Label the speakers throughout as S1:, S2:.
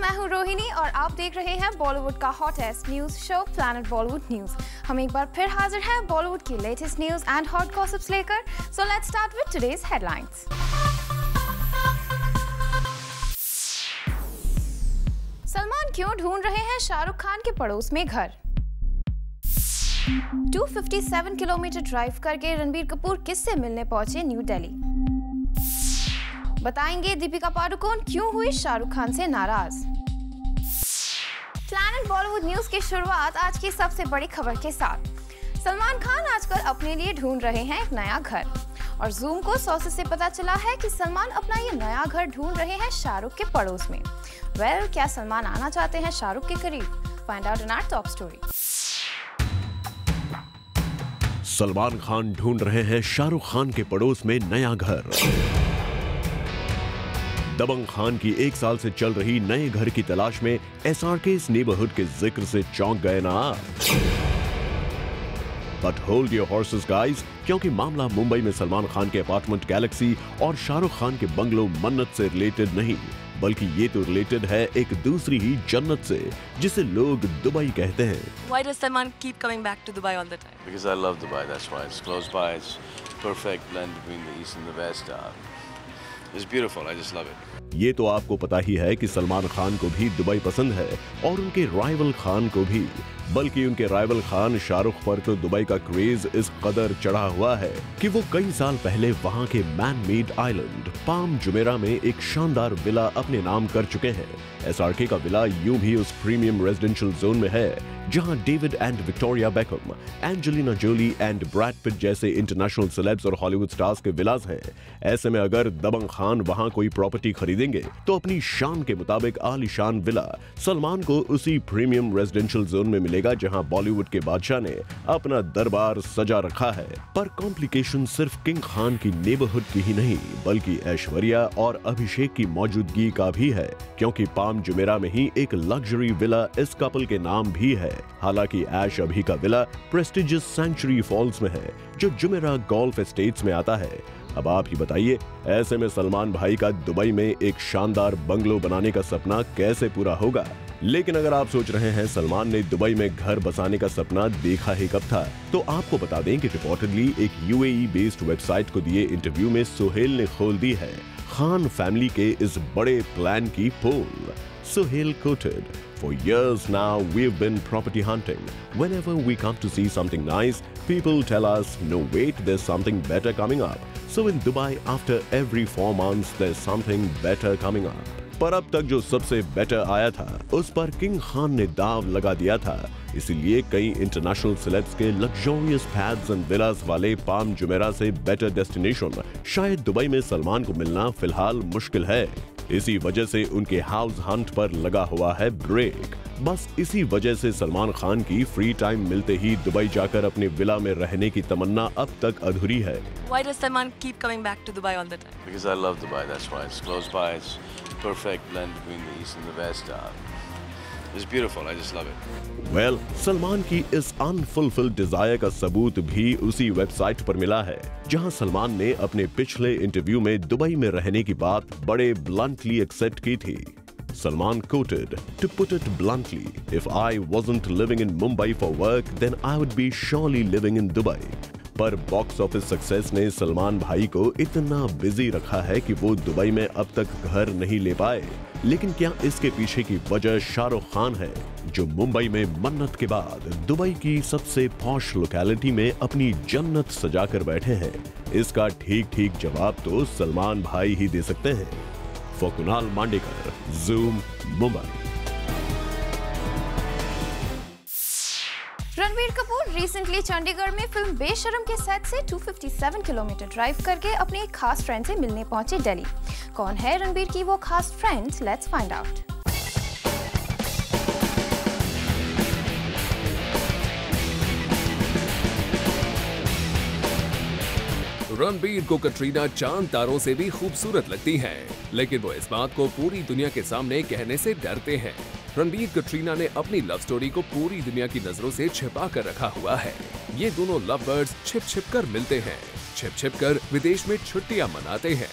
S1: मैं हूं रोहिणी और आप देख रहे हैं बॉलीवुड का hottest news show planet Bollywood news. हम एक बार फिर हाजिर हैं बॉलीवुड की latest news and hot gossips लेकर। So let's start with today's headlines. Salman क्यों ढूंढ रहे हैं शाहरुख खान के पड़ोस में घर? 257 किलोमीटर ड्राइव करके रणबीर कपूर किससे मिलने पहुंचे न्यू दिल्ली? बताएंगे दीपिका पादुकोण क्यों हुई शाहरुख खान से नाराज। प्लैनेट बॉलीवुड न्यूज की शुरुआत आज की सबसे बड़ी खबर के साथ। सलमान खान आजकल अपने लिए ढूंढ रहे हैं एक नया घर और जूम को सोर्सेस से पता चला है कि सलमान अपना ये नया घर ढूंढ रहे हैं शाहरुख के पड़ोस में। क्या सलमान आना चाहते हैं शाहरुख के करीब? Find out in our top story.
S2: Salman Khan ढूंढ रहे हैं शाहरुख खान के पड़ोस में नया घर। दबंग खान की 1 साल से चल रही नए घर की तलाश में SRK नेबरहुड के जिक्र से चौंक गए ना आप। But hold your horses guys, क्योंकि मामला मुंबई में सलमान खान के अपार्टमेंट गैलेक्सी और शाहरुख खान के बंगलो मन्नत से रिलेटेड नहीं, बल्कि ये तो रिलेटेड है एक दूसरी ही जन्नत से, जिसे लोग दुबई कहते हैं।
S3: Why does Salman keep coming back to Dubai all the time?
S4: Because I love Dubai, that's why. It's close by, it's perfect blend between the east and the west. It's beautiful, I just love it.
S2: ये तो आपको पता ही है कि सलमान खान को भी Dubai पसंद है और उनके राइवल खान को भी, बल्कि उनके राइवल खान शाहरुख पर तो दुबई का क्रेज इस कदर चढ़ा हुआ है कि वो कई साल पहले वहां के man made island palm Jumeirah में एक शानदार विला अपने नाम कर चुके हैं। SRK का विला यूं भी उस प्रीमियम रेजिडेंशियल जोन में है जहां David and Victoria Beckham, Angelina Jolie and Brad Pitt जैसे इंटरनेशनल सेलेब्स और हॉलीवुड स्टार्स के विलास हैं। ऐसे में अगर दबंग खान वहां कोई प्रॉपर्टी खरीदेंगे तो अपनी शान के मुताबिक आलीशान विला सलमान को उसी प्रीमियम रेजिडेंशियल जोन में मिलेगा जहां बॉलीवुड के बादशाह ने अपना दरबार सजा रखा है। पर कॉम्प्लिकेशन सिर्फ किंग खान की नेबरहुड की ही नहीं, बल्कि ऐश्वर्या और अभिषेक की मौजूदगी का भी है, क्योंकि पाम जुमेरा में ही एक लग्जरी विला इस कपल के नाम भी है। हालांकि ऐश अभी का विला प्रेस्टिजियस सेंचुरी फॉल्स में है, जो जुमेरा गोल्फ एस्टेट्स में आता है। अब आप ही बताइए, ऐसे में सलमान भाई का दुबई में एक शानदार बंगलो बनाने का सपना कैसे पूरा होगा? लेकिन अगर आप सोच रहे हैं सलमान ने दुबई में घर बसाने का सपना देखा ही कब था, तो आपको बता दें कि रिपोर्टेडली एक UAE बेस्ड वेबसाइट को दिए इंटरव्यू में सोहेल ने खोल दी है खान फैमिली के इस बड़े प्लान की पोल। Sohail quoted, "For years now, we've been property hunting. Whenever we come to see something nice, people tell us, no wait, there's something better coming up. So in Dubai, after every 4 months, there's something better coming up." पर अब तक जो सबसे better आया था, उस पर king Khan ने दाव लगा दिया था। इसीलिए कई इंटरनेशनल सेलेब्स के लग्जरियस पैड्स एंड विलास वाले पाम जुमेरा से बेटर डेस्टिनेशन शायद दुबई में सलमान को मिलना फिलहाल मुश्किल है। इसी वजह से उनके हाउस हंट पर लगा हुआ है ब्रेक। बस इसी वजह से सलमान खान की फ्री टाइम मिलते ही दुबई जाकर अपने विला में रहने की तमन्ना अब तक अधूरी है।
S3: Why does Salman keep coming back to Dubai all the time?
S4: Because I love Dubai, that's why. It's close by, it's perfect blend between the east and the west. It's beautiful, I just love it.
S2: Salman की इस unfulfilled Dzire का सबूत भी उसी website पर मिला है, जहां सलमान ने अपने पिछले इंटरव्यू में दुबई में रहने की बात बड़े ब्लंटली एक्सेप्ट की थी। Salman quoted, "To put it bluntly, if I wasn't living in Mumbai for work, then I would be surely living in Dubai." पर बॉक्स ऑफिस सक्सेस ने सलमान भाई को इतना बिजी रखा है कि वो दुबई में अब तक घर नहीं ले पाए। लेकिन क्या इसके पीछे की वजह शाहरुख खान है, जो मुंबई में मन्नत के बाद दुबई की सबसे पॉश लोकेलिटी में अपनी जन्नत सजाकर बैठे हैं? इसका ठीक जवाब तो सलमान भाई ही दे सकते हैं। For Kunal Mandekar, zoom, Mumbai.
S1: Ranbir Kapoor recently Chandigarh में फिल्म बेशरम के सेट से 257 किलोमीटर ड्राइव करके अपने एक खास फ्रेंड से मिलने पहुंचे दिल्ली। कौन है रणबीर की वो खास friend? Let's find out.
S5: Ranbir को कटरीना चांद तारों से भी खूबसूरत लगती हैं, लेकिन वो इस बात को पूरी दुनिया के सामने कहने से डरते हैं। रणबीर कटरीना ने अपनी लव स्टोरी को पूरी दुनिया की नजरों से छिपा कर रखा हुआ है। ये दोनों लव बर्ड्स छिप कर मिलते हैं। छिप छिप कर विदेश में छुट्टियां मनाते हैं।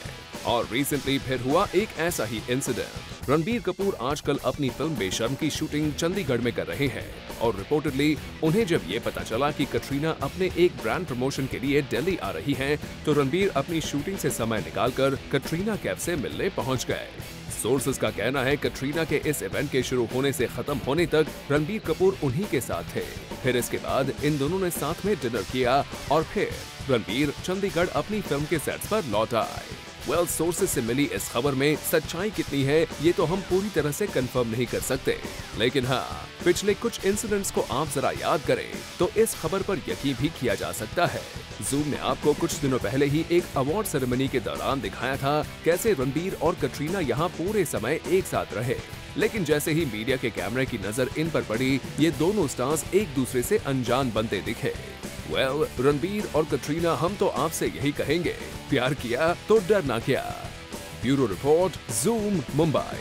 S5: और रिसेंटली फिर हुआ एक ऐसा ही इंसिडेंट। रणबीर कपूर आजकल अपनी फिल्म बेशर्म की शूटिंग चंडीगढ़ में कर रहे हैं और रिपोर्टेडली उन्हें जब ये पता चला कि कटरीना अपने एक ब्रांड प्रमोशन के लिए दिल्ली आ रही हैं, तो रणबीर अपनी शूटिंग से समय निकालकर कटरीना कैफ से मिलने पहुंच गए। सोर्सेस का कहना है कटरीना के इस इवेंट के शुरू होने से खत्म होने तक रणबीर कपूर उन्हीं के साथ थे। फिर इसके बाद इन दोनों ने साथ में डिनर किया और फिर रणबीर चंडीगढ़ अपनी फिल्म के सेट्स पर लौट आए। वेल, सोर्सेस से मिली इस खबर में सच्चाई कितनी है ये तो हम पूरी तरह से कंफर्म नहीं कर सकते, लेकिन हाँ, पिछले कुछ इंसिडेंट्स को आप जरा याद करें तो इस खबर पर यकीन भी किया जा सकता है। जूम ने आपको कुछ दिनों पहले ही एक अवार्ड सेरेमनी के दौरान दिखाया था कैसे रणबीर और कटरीना यहाँ पूरे समय एक साथ रहे, लेकिन जैसे ही मीडिया के कैमरे की नजर इन पर पड़ी, ये दोनों स्टार्स एक दूसरे से अनजान बनते दिखे। वेल, रणबीर और कटरीना, हम तो आपसे यही कहेंगे, प्यार किया तो डरना क्या। Bureau report, Zoom, Mumbai.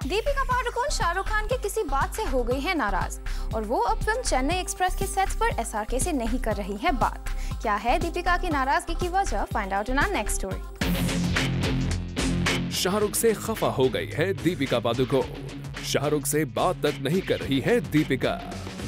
S1: Deepika Padukone Shahrukh Khan की किसी बात से हो गई है नाराज और वो अब फिल्म चेन्नई एक्सप्रेस के सेट्स पर एसआरके से नहीं कर रही है बात। क्या है दीपिका की नाराजगी की वजह? Find out in our next story.
S5: Shahrukh से खफा हो गई है दीपिका पादुकोण। शाहरुख से बात तक नहीं कर रही है दीपिका।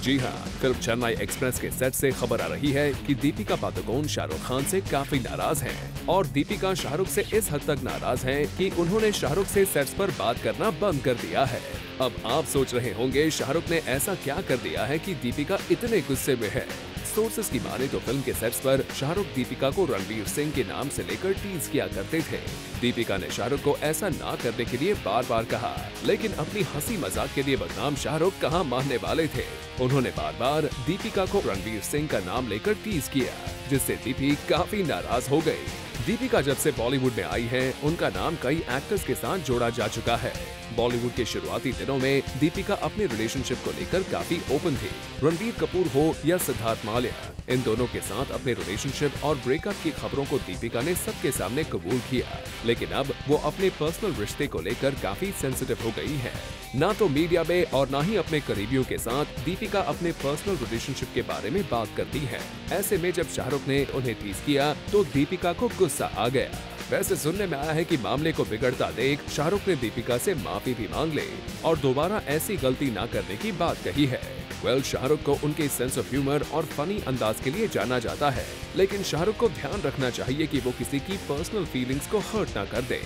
S5: जी हाँ, फिल्म चेन्नई एक्सप्रेस के सेट से खबर आ रही है कि दीपिका पादुकोण शाहरुख खान से काफी नाराज हैं और दीपिका शाहरुख से इस हद तक नाराज हैं कि उन्होंने शाहरुख से सेट्स पर बात करना बंद कर दिया है। अब आप सोच रहे होंगे शाहरुख ने ऐसा क्या कर दिया है कि दीपिका इतने गुस्से में है। सोर्सेस की माने तो फिल्म के सेट्स पर शाहरुख दीपिका को रणवीर सिंह के नाम से लेकर टीज किया करते थे। दीपिका ने शाहरुख को ऐसा ना करने के लिए बार बार कहा, लेकिन अपनी हंसी मजाक के लिए बदनाम शाहरुख कहां मानने वाले थे। उन्होंने बार बार दीपिका को रणवीर सिंह का नाम लेकर टीज किया, जिससे दीपी काफी नाराज हो गई। दीपिका जब से बॉलीवुड में आई हैं, उनका नाम कई एक्टर्स के साथ जोड़ा जा चुका है। बॉलीवुड के शुरुआती दिनों में दीपिका अपने रिलेशनशिप को लेकर काफी ओपन थी। रणबीर कपूर हो या सिद्धार्थ माल्या, इन दोनों के साथ अपने रिलेशनशिप और ब्रेकअप की खबरों को दीपिका ने सबके सामने कबूल किया, लेकिन अब वो अपने पर्सनल रिश्ते को लेकर काफी सेंसिटिव हो गई है। ना तो मीडिया में और ना ही अपने करीबियों के साथ दीपिका अपने पर्सनल रिलेशनशिप के बारे में बात करती है। ऐसे में जब शाहरुख ने उन्हें टीज किया तो दीपिका को गुस्सा आ गया। वैसे सुनने में आया है कि मामले को बिगड़ता देख शाहरुख ने दीपिका से माफी भी मांग ली और दोबारा ऐसी गलती ना करने की बात कही है। वेल, शाहरुख को उनके सेंस ऑफ ह्यूमर और फनी अंदाज के लिए जाना जाता है, लेकिन शाहरुख को ध्यान रखना चाहिए कि वो किसी की पर्सनल फीलिंग्स को हर्ट ना कर दे।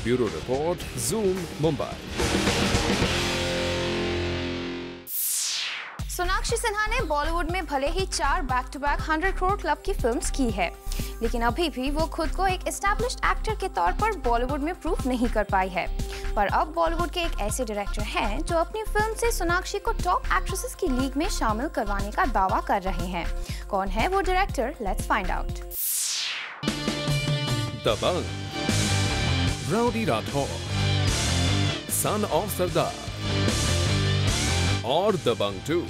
S5: Bureau report, Zoom, Mumbai.
S1: Sonakshi Sinha ने बॉलीवुड में भले ही 4 back to back 100 crore club की फिल्म्स की है, लेकिन अभी भी वो खुद को एक एस्टैब्लिश्ड एक्टर के तौर पर बॉलीवुड में प्रूफ नहीं कर पाई है। पर अब बॉलीवुड के एक ऐसे डायरेक्टर हैं जो अपनी फिल्म से सोनाक्षी को टॉप एक्ट्रेसेस की लीग में शामिल करवाने का दावा कर रहे हैं। कौन है वो director? Let's find out.
S5: Dabangg, Rowdy Rathore, son of Sardaar और दबंग 2।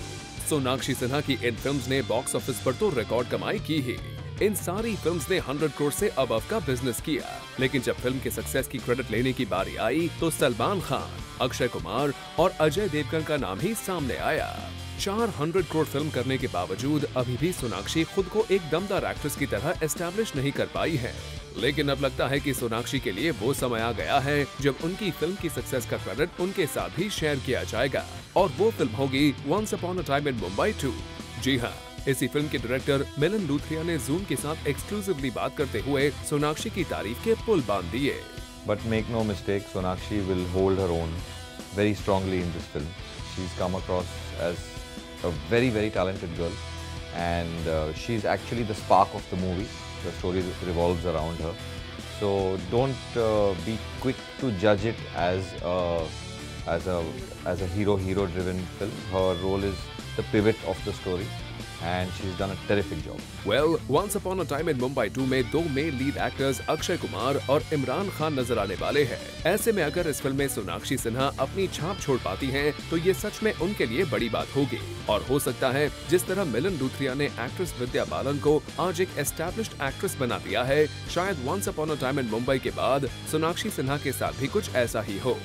S5: सोनाक्षी सिन्हा की इन फिल्म्स ने बॉक्स ऑफिस पर तो रिकॉर्ड कमाई की ही। इन सारी फिल्म्स ने 100 करोड़ से अबव का बिजनेस किया, लेकिन जब फिल्म के सक्सेस की क्रेडिट लेने की बारी आई तो सलमान खान, अक्षय कुमार और अजय देवगन का नाम ही सामने आया। 400 करोड़ फिल्म करने के बावजूद अभी भी सोनाक्षी खुद को एक दमदार एक्ट्रेस की तरह एस्टैब्लिश नहीं कर पाई है। लेकिन अब लगता है कि सोनाक्षी के लिए वो समय आ गया है जब उनकी फिल्म की सक्सेस का क्रेडिट उनके साथ भी शेयर किया जाएगा, और वो फिल्म होगी once upon a time in Mumbai 2। जी हाँ, इसी फिल्म के डायरेक्टर मिलन लूथरिया ने जूम के साथ एक्सक्लूसिवली बात करते हुए सोनाक्षी की तारीफ के पुल बांध दिए।
S6: But make no mistake, Sonakshi will hold her own very strongly in this film. She's come across as a very, very talented girl, and she's actually the spark of the movie. The story revolves around her. So don't be quick to judge it as a hero-driven film. Her role is the pivot of the story, and she's done a terrific job.
S5: Well, Once Upon a Time in Mumbai 2 में 2 main lead actors Akshay Kumar और इमरान खान नजर आने वाले हैं। ऐसे में अगर इस फिल्म में सोनाक्षी सिन्हा अपनी छाप छोड़ पाती हैं, तो ये सच में उनके लिए बड़ी बात होगी। और हो सकता है जिस तरह मिलन लूथरिया ने एक्ट्रेस विद्या बालन को आज एक एस्टैब्लिश्ड एक्ट्रेस बना दिया है, शायद Once Upon a Time in Mumbai के बाद सोनाक्षी सिन्हा के साथ भी कुछ ऐसा ही हो।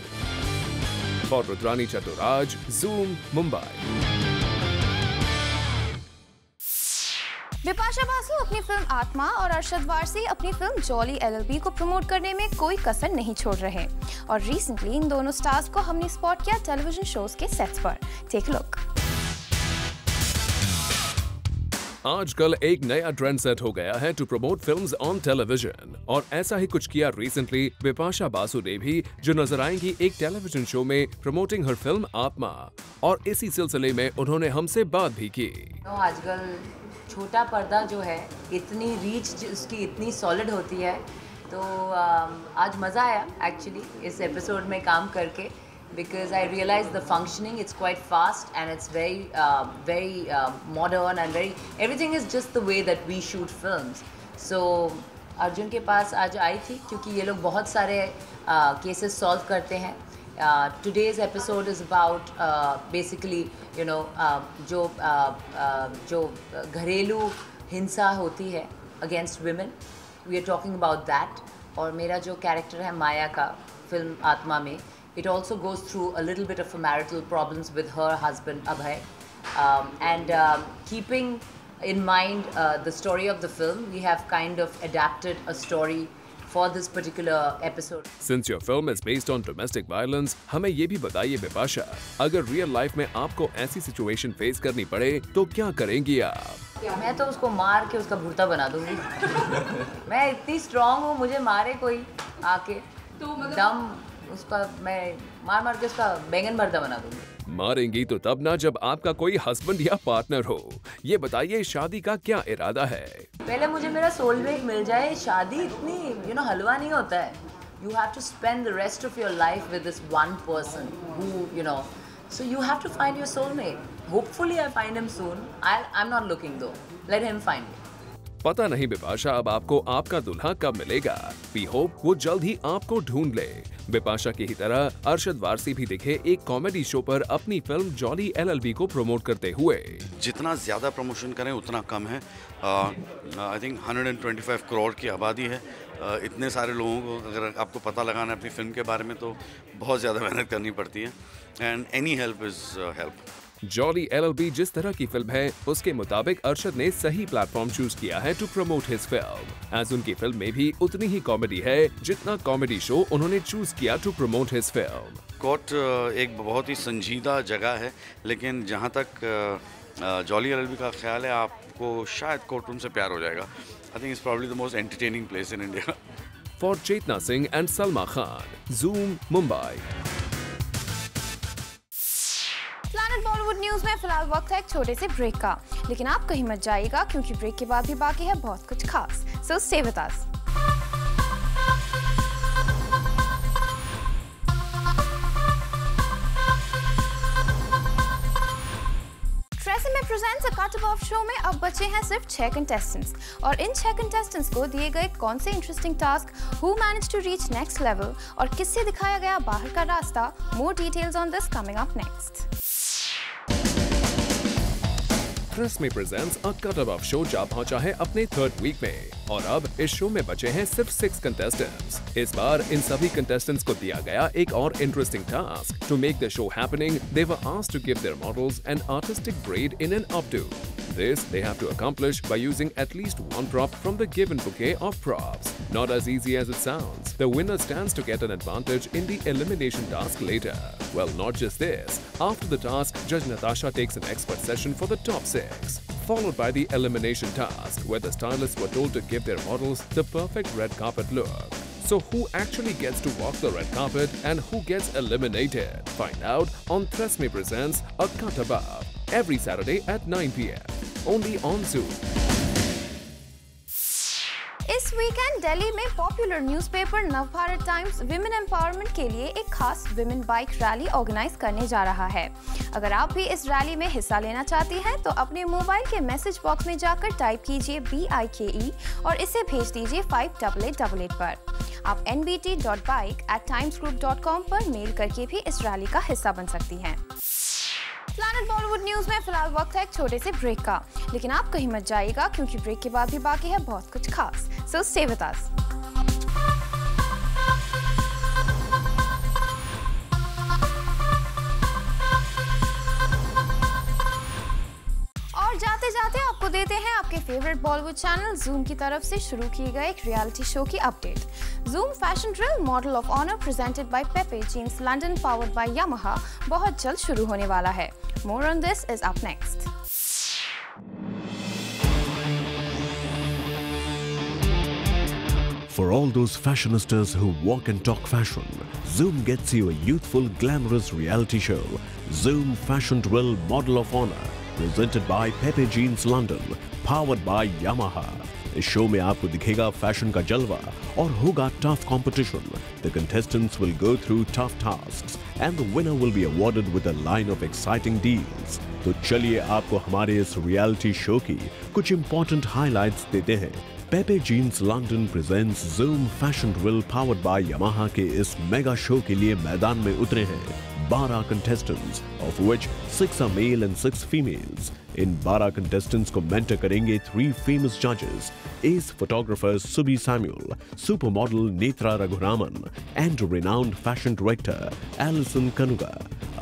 S5: For Rudrani Chaturaj, Zoom, Mumbai.
S1: बिपाशा बासु अपनी फिल्म आत्मा और अरशद वारसी अपनी फिल्म जॉली एलएलबी को प्रमोट करने में कोई कसर नहीं छोड़ रहे और रिसेंटली इन दोनों स्टार्स को हमने स्पॉट किया टेलीविजन शोज के सेट्स पर। Take a look.
S5: आजकल एक नया ट्रेंड सेट हो गया है to promote films on television और ऐसा ही कुछ किया रिसेंटली बिपाशा बासु ने भी, जो नजर आएंगी एक टेलीविजन शो में प्रमोटिंग हर फिल्म आत्मा। और इसी सिलसिले में उन्होंने हमसे बात भी की।
S7: आजकल छोटा पर्दा जो है, इतनी रीच उसकी इतनी सॉलिड होती है, तो आज मज़ा आया एक्चुअली इस एपिसोड में काम करके, because I realized the functioning, it's quite fast and it's very modern and everything is just the way that we shoot films. So Arjun के पास आज आई थी क्योंकि ये लोग बहुत सारे cases solve करते हैं। Today's episode is about basically you know जो घरेलू हिंसा होती है against women, we are talking about that। और मेरा जो कैरेक्टर है माया का फिल्म आत्मा में, it also goes through a little bit of a marital problems with her husband Abhay, and keeping in mind the story of the film, we have kind of adapted a story for this particular episode.
S5: Since your film is based on domestic violence, हमें ये भी बताइए बिपाशा, अगर real life में आपको ऐसी situation face करनी पड़े तो क्या करेंगी आप?
S7: मैं तो उसको मार के उसका भुर्ता बना दूंगी। मैं इतनी स्ट्रांग हूँ, मुझे मारे कोई आके तो दम उसका मैं मार के उसका बैंगन भरता बना दूंगी।
S5: मारेंगी तो तब ना जब आपका कोई हस्बैंड या पार्टनर हो। ये बताइए शादी का क्या इरादा है?
S7: पहले मुझे मेरा सोलमेट मिल जाए। शादी इतनी हलवा नहीं होता है। You have to spend the rest of your life with this one person who so you have to find your soulmate. Hopefully I find him soon. I'm not looking though. Let him find me.
S5: पता नहीं बिपाशा अब आपको आपका दुल्हा कब मिलेगा। We hope वो जल्द ही आपको ढूंढ ले। बिपाशा की ही तरह अरशद वारसी भी दिखे एक कॉमेडी शो पर अपनी फिल्म जॉली एलएलबी को प्रमोट करते हुए।
S8: जितना ज्यादा प्रमोशन करें उतना कम है। आई थिंक 125 करोड़ की आबादी है। इतने सारे लोगों को अगर आपको पता लगाना है अपनी फिल्म के बारे में तो बहुत ज़्यादा मेहनत करनी पड़ती है। And any help is help.
S5: Jolly LLB जिस तरह की फिल्म है उसके मुताबिक अरशद ने सही प्लेटफॉर्म चूज किया है to promote his film. As उनकी फिल्म में भी उतनी ही कॉमेडी है जितना कॉमेडी शो उन्होंने चूज किया टू प्रमोट हिज फिल्म।
S8: कोर्ट एक बहुत ही संजीदा जगह है, लेकिन जहाँ तक जॉली एलएलबी का ख्याल है आपको शायद कोर्ट रूम से प्यार हो जाएगा। I think it's probably the most entertaining place in India.
S5: For Chetna Singh and Salma Khan, Zoom, Mumbai.
S1: Planet Bollywood News में फिलहाल वक्त है एक छोटे से ब्रेक का, लेकिन आप कहीं मत जाइएगा क्योंकि ब्रेक के बाद भी बाकी है बहुत कुछ खास। So stay with us. TRESemme presents a cut above show में अब बचे हैं सिर्फ 6 कंटेस्टेंट्स और इन 6 कंटेस्टेंट्स को दिए गए कौन से interesting task, who manage to reach next level और किससे दिखाया गया बाहर का रास्ता। More details on this coming up next.
S5: TRESemme presents a cut above show जा पहुंचा है अपने 3rd वीक में और अब इस शो में बचे हैं सिर्फ 6 कंटेस्टेंट्स। इस बार इन सभी कंटेस्टेंट्स को दिया गया एक और interesting task. To make the show happening, they were asked to give their models an artistic braid in an updo. This they have to accomplish by using at least one prop from the given bouquet of props. Not as easy as it sounds. The winner stands to get an advantage in the elimination task later. Well, not just this. After the task, Judge Natasha takes an expert session for the top 6, followed by the elimination task, where the stylists were told to give their models the perfect red carpet look. So who actually gets to walk the red carpet and who gets eliminated? Find out on Tresemme Presents A Cut Above, every Saturday at 9 p.m. only on Zoom.
S1: इस weekend Delhi में popular newspaper Navbharat times women empowerment के लिए एक खास women bike rally organise करने जा रहा है। अगर आप भी इस रैली में हिस्सा लेना चाहती हैं तो अपने मोबाइल के मैसेज बॉक्स में जाकर टाइप कीजिए BIKE और इसे भेज दीजिए 58888 पर। आप nbt.bike@timesgroup.com पर मेल करके भी इस रैली का हिस्सा बन सकती हैं। प्लैनेट बॉलीवुड न्यूज में फिलहाल वक्त है एक छोटे से ब्रेक का, लेकिन आप कहीं मत जाइएगा क्योंकि ब्रेक के बाद भी बाकी है बहुत कुछ खास। सो स्टे विद अस। और जाते जाते आपको देते हैं आपके फेवरेट बॉलीवुड चैनल जूम की तरफ से शुरू किए गए एक रियलिटी शो की update. Zoom fashion drill model of honour presented by Pepe Jeans London powered by Yamaha बहुत जल्द शुरू होने वाला है। More on this is up next.
S2: For all those fashionistas who walk and talk fashion, Zoom gets you a youthful, glamorous reality show, Zoom Fashion Drill Model of Honor, presented by Pepe Jeans London, powered by Yamaha. इस show में आपको दिखेगा fashion का जलवा और होगा tough competition. The contestants will go through tough tasks and the winner will be awarded with a line of exciting deals. तो चलिए आपको हमारे इस रियलिटी शो की कुछ इंपॉर्टेंट हाइलाइट्स देते हैं. Pepe Jeans London presents Zoom Fashion Drill powered by Yamaha के इस मेगा शो के लिए मैदान में उतरे हैं 12 contestants, of which 6 are male and 6 females. In 12 contestants को मेंटर करेंगे 3 famous judges, ace photographer Subi Samuel, supermodel Netra Raghuram and renowned fashion director Alison Kanuga.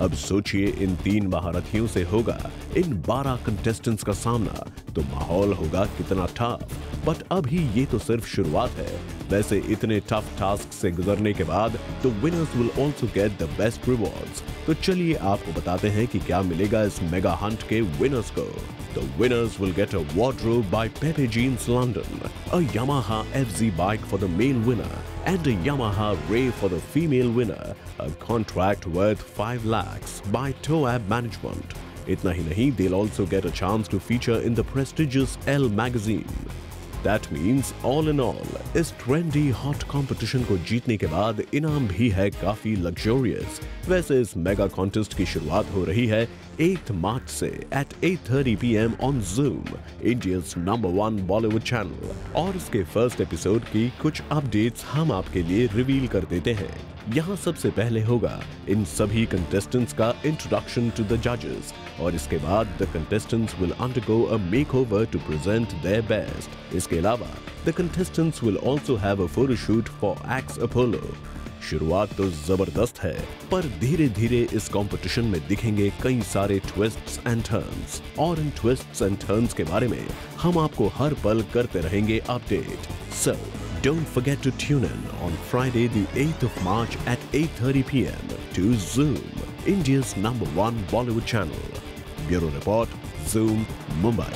S2: अब सोचिए इन 3 महारथियों से होगा इन 12 कंटेस्टेंट्स का सामना, तो माहौल होगा कितना टफ. बट अभी ये तो सिर्फ शुरुआत है. वैसे इतने टफ टास्क से गुजरने के बाद the winners will also get the best rewards. तो चलिए आपको बताते हैं कि क्या मिलेगा इस मेगा हंट के विनर्स को. The winners will get a wardrobe by Pepe Jeans London, a Yamaha FZ bike for the male winner, and a Yamaha Ray for the female winner, a contract worth 5 lakhs by Toab Management. Itna hi nahi, they'll also get a chance to feature in the prestigious Elle magazine. That means all in all, इस trendy hot competition को जीतने के बाद इनाम भी है काफी luxurious. वैसे इस मेगा कॉन्टेस्ट की शुरुआत हो रही है 8 मार्च से at 8:30 PM on Zoom, India's #1 Bollywood channel. और इसके फर्स्ट एपिसोड की कुछ अपडेट्स हम आपके लिए रिवील कर देते हैं. यहाँ सबसे पहले होगा इन सभी कंटेस्टेंट्स का इंट्रोडक्शन टू द जजेस और इसके बाद the contestants will undergo a makeover to present their best. इसके अलावा the contestants will also have a photoshoot for X Apollo. शुरुआत तो जबरदस्त है, पर धीरे धीरे इस कंपटीशन में दिखेंगे कई सारे ट्विस्ट्स एंड टर्न्स, और इन ट्विस्ट्स एंड टर्न्स के बारे में हम आपको हर पल करते रहेंगे update. So don't forget to tune in on Friday the 8th of March at 8:30 PM to Zoom, India's #1 Bollywood channel. Bureau Report, Zoom, Mumbai.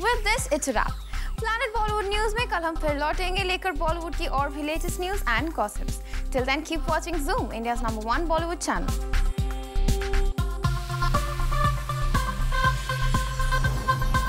S1: With this, it's a wrap. Planet Bollywood News में कल हम फिर लौटेंगे लेकर बॉलीवुड की और भी latest news and gossips. Till then, keep watching Zoom, India's #1 Bollywood channel.